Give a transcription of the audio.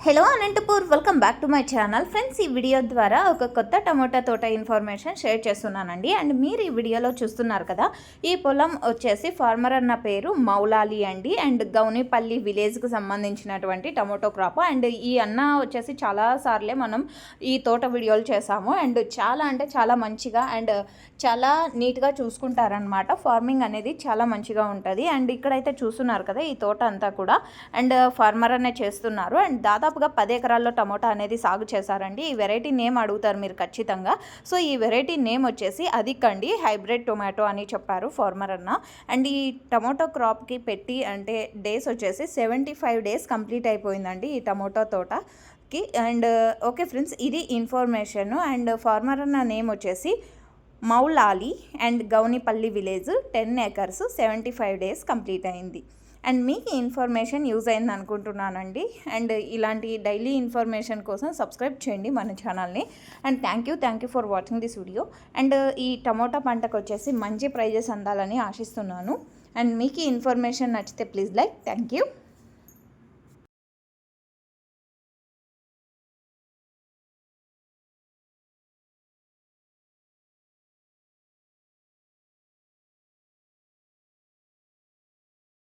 Hello Anantapur, welcome back to my channel. Friends, ఈ video ద్వారా ఒక కొత్త టమోటా తోట ఇన్ఫర్మేషన్ షేర్ చేస్తున్నానండి. అండ్ మీరు ఈ వీడియోలో చూస్తున్నారు కదా, ఈ పొలం వచ్చేసి ఫార్మర్ అన్న పేరు మౌలాలి అండి. అండ్ గౌనిపల్లి విలేజ్కి సంబంధించినటువంటి టమోటో క్రాప్. అండ్ ఈ అన్న వచ్చేసి చాలాసార్లే మనం ఈ తోట వీడియోలు చేసాము. అండ్ చాలా అంటే చాలా మంచిగా అండ్ చాలా నీట్గా చూసుకుంటారనమాట. ఫార్మింగ్ అనేది చాలా మంచిగా ఉంటుంది. అండ్ ఇక్కడైతే చూస్తున్నారు కదా, ఈ తోట అంతా కూడా అండ్ ఫార్మర్ అనే చేస్తున్నారు. అండ్ దాదాపుగా 10 ఎకరాల్లో టమోటా అనేది సాగు చేశారండి. ఈ వెరైటీ నేమ్ అడుగుతారు మీరు ఖచ్చితంగా. సో ఈ వెరైటీ నేమ్ వచ్చేసి అదికండి, హైబ్రిడ్ టొమాటో అని చెప్పారు ఫార్మర్ అన్న. అండ్ ఈ టమోటో క్రాప్కి పెట్టి అంటే డేస్ వచ్చేసి 75 డేస్ కంప్లీట్ అయిపోయిందండి ఈ టమోటో తోటకి. అండ్ ఓకే ఫ్రెండ్స్, ఇది ఇన్ఫర్మేషన్. అండ్ ఫార్మర్ అన్న నేమ్ వచ్చేసి Maulali and Gounipalli village, 10 acres, 75 days complete అయింది. అండ్ మీకు ఇన్ఫర్మేషన్ యూజ్ అయింది అనుకుంటున్నానండి. అండ్ ఇలాంటి డైలీ ఇన్ఫర్మేషన్ కోసం సబ్స్క్రైబ్ చేయండి మన ఛానల్ని. And thank you for watching this video. And ఈ టమోటా పంటకు వచ్చేసి మంచి ప్రైజెస్ అందాలని ఆశిస్తున్నాను. అండ్ మీకు ఈ ఇన్ఫర్మేషన్ నచ్చితే ప్లీజ్ లైక్. Thank you.